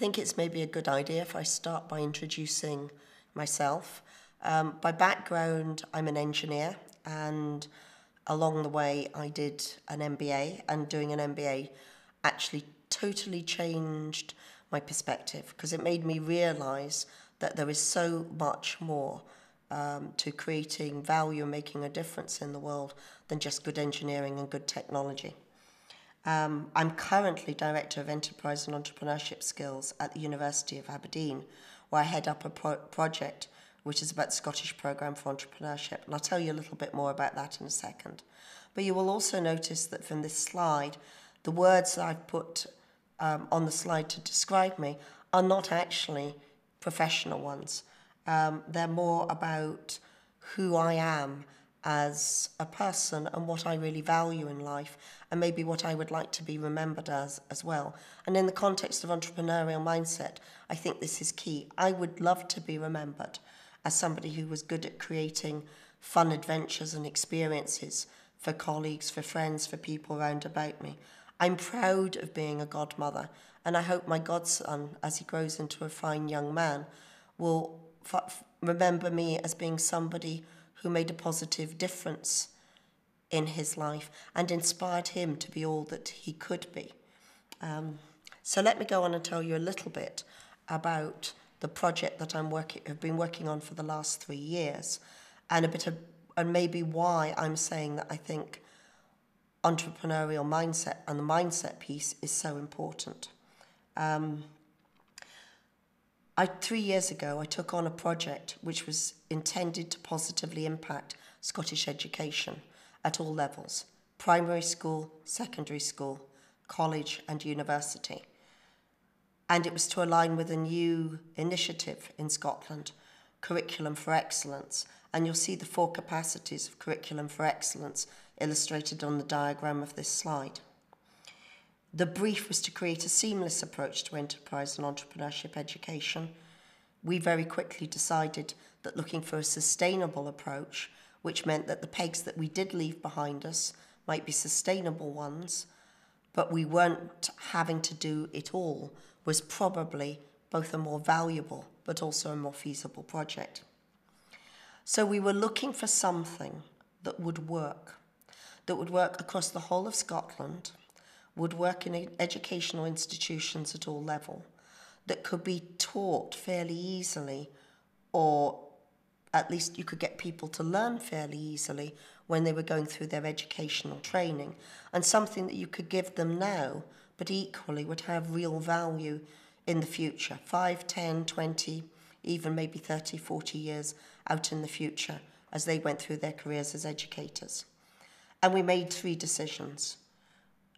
think it's maybe a good idea if I start by introducing myself. By background, I'm an engineer, and along the way I did an MBA, and doing an MBA actually totally changed my perspective, because it made me realise that there is so much more to creating value and making a difference in the world than just good engineering and good technology. I'm currently Director of Enterprise and Entrepreneurship Skills at the University of Aberdeen, where I head up a project which is about the Scottish Programme for Entrepreneurship. And I'll tell you a little bit more about that in a second. But you will also notice that from this slide, the words that I've put on the slide to describe me are not actually professional ones. They're more about who I am as a person and what I really value in life, and maybe what I would like to be remembered as well. And in the context of entrepreneurial mindset, I think this is key. I would love to be remembered as somebody who was good at creating fun adventures and experiences for colleagues, for friends, for people round about me. I'm proud of being a godmother, and I hope my godson, as he grows into a fine young man, will remember me as being somebody who made a positive difference in his life and inspired him to be all that he could be. So let me go on and tell you a little bit about the project that I've been working on for the last 3 years, and maybe why I'm saying that I think entrepreneurial mindset and the mindset piece is so important. 3 years ago, I took on a project which was intended to positively impact Scottish education at all levels: primary school, secondary school, college and university. And it was to align with a new initiative in Scotland, Curriculum for Excellence. And you'll see the 4 capacities of Curriculum for Excellence illustrated on the diagram of this slide. The brief was to create a seamless approach to enterprise and entrepreneurship education. We very quickly decided that looking for a sustainable approach, which meant that the pegs that we did leave behind us might be sustainable ones, but we weren't having to do it all, was probably both a more valuable but also a more feasible project. So we were looking for something that would work across the whole of Scotland, would work in educational institutions at all level, that could be taught fairly easily, or at least you could get people to learn fairly easily when they were going through their educational training, and something that you could give them now, but equally would have real value in the future, 5, 10, 20, even maybe 30, 40 years out in the future as they went through their careers as educators. And we made 3 decisions.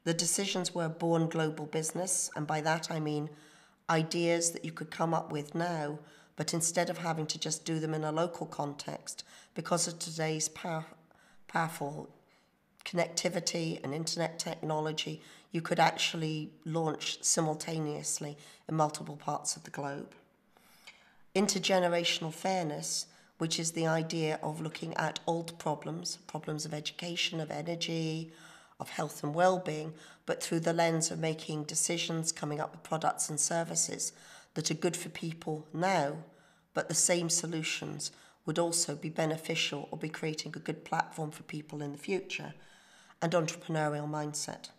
The decisions were born global business, and by that I mean ideas that you could come up with now, but instead of having to just do them in a local context, because of today's powerful connectivity and internet technology, you could actually launch simultaneously in multiple parts of the globe. Intergenerational fairness, which is the idea of looking at old problems of education, of energy, of health and well-being, but through the lens of making decisions, coming up with products and services that are good for people now, but the same solutions would also be beneficial or be creating a good platform for people in the future. And entrepreneurial mindset.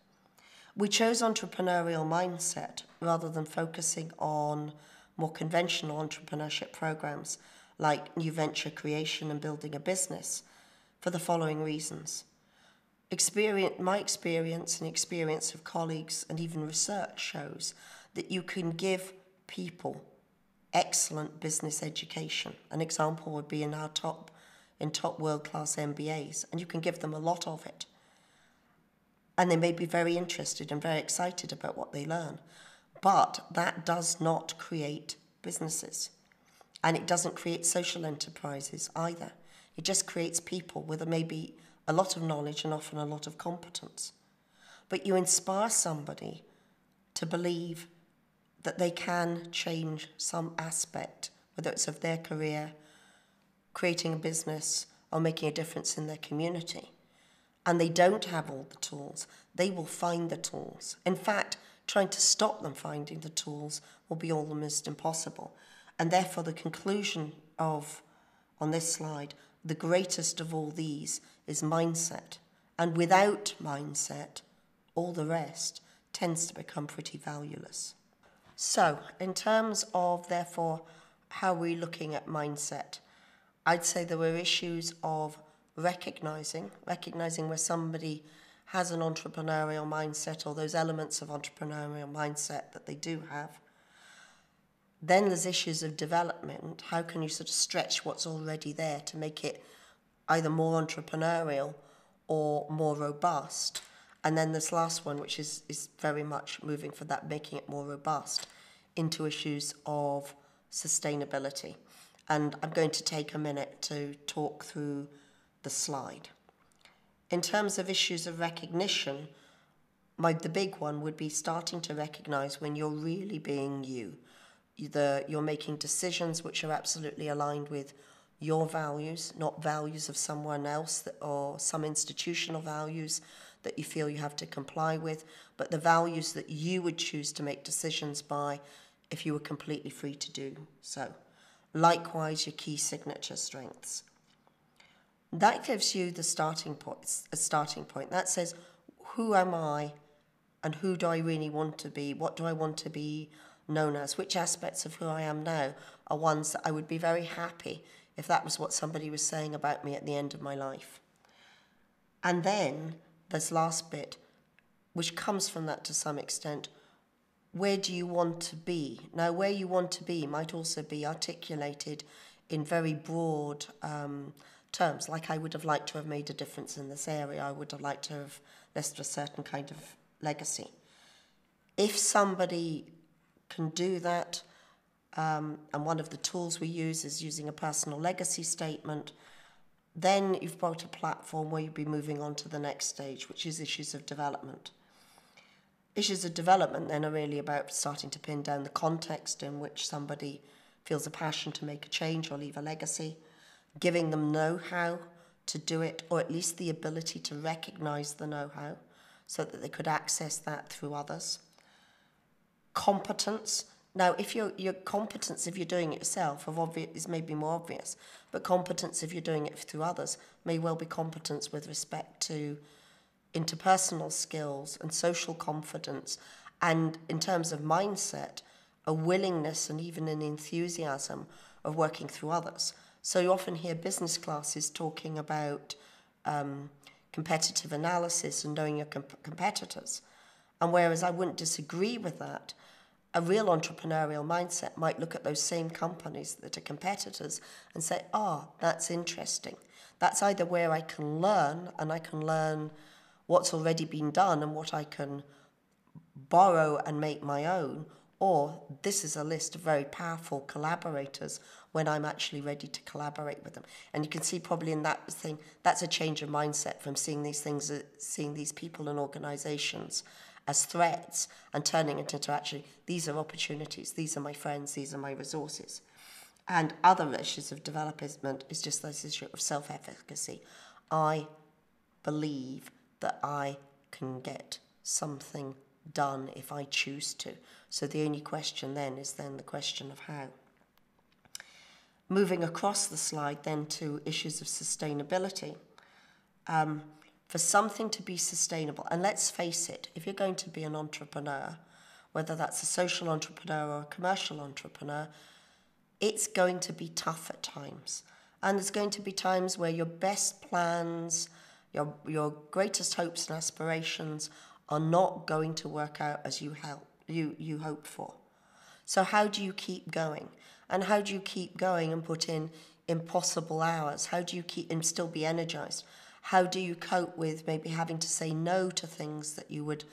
We chose entrepreneurial mindset rather than focusing on more conventional entrepreneurship programs like new venture creation and building a business for the following reasons. My experience and experience of colleagues and even research shows that you can give people excellent business education. An example would be in top world-class MBAs, and you can give them a lot of it. And they may be very interested and very excited about what they learn. But that does not create businesses. And it doesn't create social enterprises either. It just creates people with maybe a lot of knowledge and often a lot of competence. But you inspire somebody to believe that they can change some aspect, whether it's of their career, creating a business, or making a difference in their community. And they don't have all the tools. They will find the tools. In fact, trying to stop them finding the tools will be almost impossible. And therefore the conclusion of, on this slide, the greatest of all these is mindset. And without mindset, all the rest tends to become pretty valueless. So, in terms of, therefore, how we're looking at mindset, I'd say there were issues of recognizing where somebody has an entrepreneurial mindset or those elements of entrepreneurial mindset that they do have. Then there's issues of development. How can you sort of stretch what's already there to make it either more entrepreneurial or more robust? And then this last one, which is very much moving for that, making it more robust, into issues of sustainability. And I'm going to take a minute to talk through the slide. In terms of issues of recognition, the big one would be starting to recognize when you're really being you. You're making decisions which are absolutely aligned with your values, not values of someone else or some institutional values that you feel you have to comply with, but the values that you would choose to make decisions by if you were completely free to do so. Likewise, your key signature strengths. That gives you the starting point. That says, who am I and who do I really want to be? What do I want to be known as? Which aspects of who I am now are ones that I would be very happy if that was what somebody was saying about me at the end of my life. And then this last bit, which comes from that to some extent, where do you want to be? Now, where you want to be might also be articulated in very broad terms, like I would have liked to have made a difference in this area. I would have liked to have left a certain kind of legacy. If somebody can do that, and one of the tools we use is using a personal legacy statement, then you've got a platform where you'll be moving on to the next stage, which is issues of development. Issues of development then are really about starting to pin down the context in which somebody feels a passion to make a change or leave a legacy, giving them know-how to do it, or at least the ability to recognize the know-how so that they could access that through others. Competence. Now, if your competence, if you're doing it yourself, is maybe more obvious, but competence, if you're doing it through others, may well be competence with respect to interpersonal skills and social confidence, and in terms of mindset, a willingness and even an enthusiasm of working through others. So you often hear business classes talking about competitive analysis and knowing your competitors. And whereas I wouldn't disagree with that, a real entrepreneurial mindset might look at those same companies that are competitors and say, that's interesting. That's either where I can learn, and I can learn what's already been done and what I can borrow and make my own, or this is a list of very powerful collaborators when I'm actually ready to collaborate with them. And you can see probably in that thing, that's a change of mindset from seeing these things, seeing these people and organizations as threats and turning it into actually, these are opportunities, these are my friends, these are my resources. And other issues of development is just this issue of self-efficacy. I believe that I can get something done if I choose to. So the only question then is the question of how. Moving across the slide then to issues of sustainability. For something to be sustainable, and let's face it, if you're going to be an entrepreneur, whether that's a social entrepreneur or a commercial entrepreneur, it's going to be tough at times. And there's going to be times where your best plans, your greatest hopes and aspirations are not going to work out as you hope for. So how do you keep going? And how do you keep going and put in impossible hours? How do you keep and still be energized? How do you cope with maybe having to say no to things that you would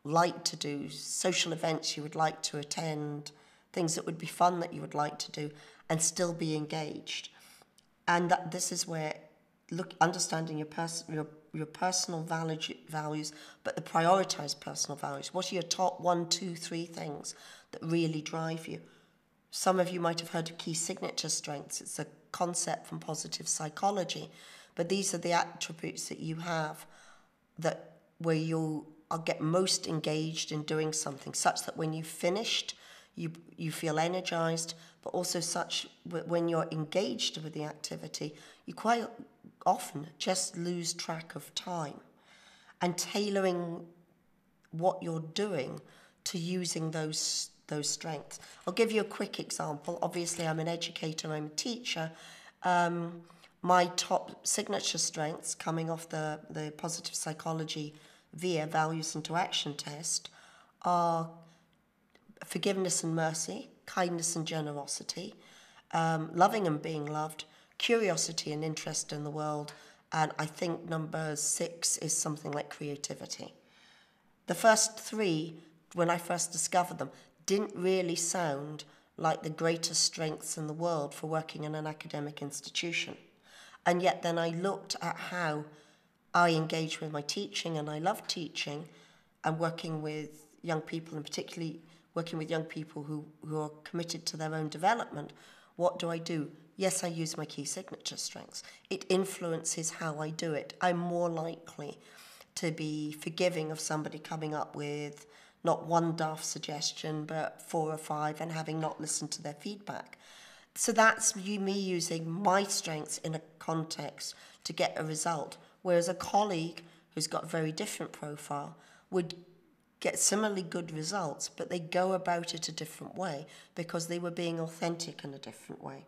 like to do, social events you would like to attend, things that would be fun that you would like to do, and still be engaged? And this is where understanding your personal values, but the prioritized personal values. What are your top 1, 2, 3 things that really drive you? Some of you might have heard of key signature strengths. It's a concept from positive psychology, but these are the attributes that you have where you I'll get most engaged in doing something, such that when you've finished, you feel energized, but also such when you're engaged with the activity, you quite often just lose track of time. And tailoring what you're doing to using those strengths. I'll give you a quick example. Obviously, I'm an educator, I'm a teacher. My top signature strengths coming off the positive psychology VIA values into action test are forgiveness and mercy, kindness and generosity, loving and being loved, curiosity and interest in the world, and I think number 6 is something like creativity. The first 3, when I first discovered them, didn't really sound like the greatest strengths in the world for working in an academic institution. And yet then I looked at how I engage with my teaching, and I love teaching and working with young people, and particularly working with young people who are committed to their own development. What do I do? Yes, I use my key signature strengths. It influences how I do it. I'm more likely to be forgiving of somebody coming up with not one daft suggestion, but 4 or 5, and having not listened to their feedback. So that's me using my strengths in a context to get a result, whereas a colleague who's got a very different profile would get similarly good results, but they go about it a different way because they were being authentic in a different way.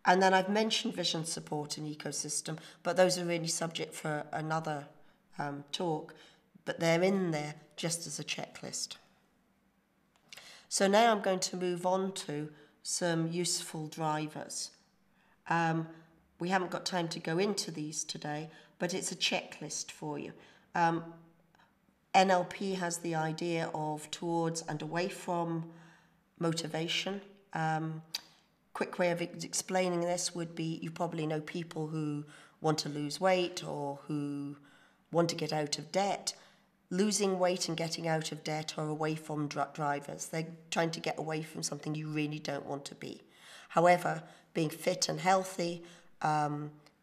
And then I've mentioned vision, support and ecosystem, but those are really subject for another talk, but they're in there just as a checklist. So now I'm going to move on to some useful drivers. We haven't got time to go into these today, but it's a checklist for you. NLP has the idea of towards and away from motivation. Quick way of explaining this would be, you probably know people who want to lose weight or who want to get out of debt. Losing weight and getting out of debt are away from drivers. They're trying to get away from something you really don't want to be. However, being fit and healthy,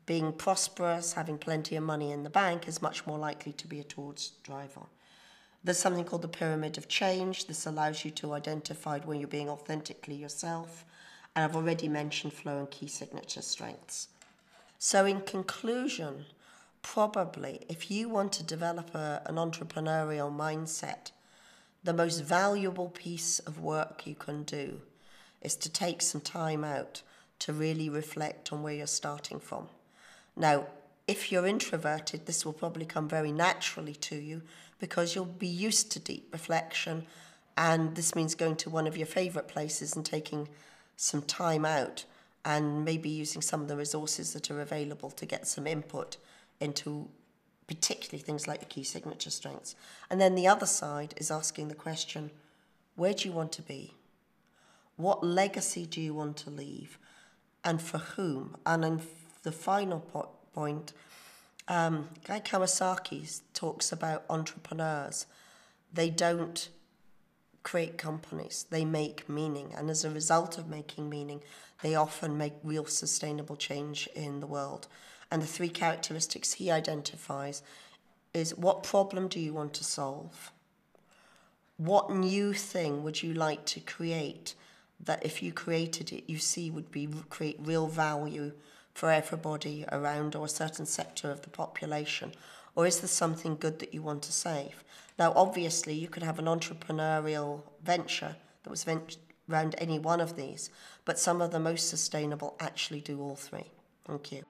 being prosperous, having plenty of money in the bank is much more likely to be a towards driver. There's something called the pyramid of change. This allows you to identify when you're being authentically yourself. And I've already mentioned flow and key signature strengths. So in conclusion, probably if you want to develop an entrepreneurial mindset, the most valuable piece of work you can do is to take some time out to really reflect on where you're starting from. Now, if you're introverted, this will probably come very naturally to you because you'll be used to deep reflection, and this means going to one of your favorite places and taking some time out and maybe using some of the resources that are available to get some input into particularly things like the key signature strengths. And then the other side is asking the question, where do you want to be? What legacy do you want to leave? And for whom? And then the final point, Guy Kawasaki talks about entrepreneurs. They don't create companies, they make meaning. And as a result of making meaning, they often make real sustainable change in the world. And the 3 characteristics he identifies is, what problem do you want to solve? What new thing would you like to create that if you created it, you see would create real value for everybody around or a certain sector of the population? Or is there something good that you want to save? Now, obviously, you could have an entrepreneurial venture that was around any one of these, but some of the most sustainable actually do all 3. Thank you.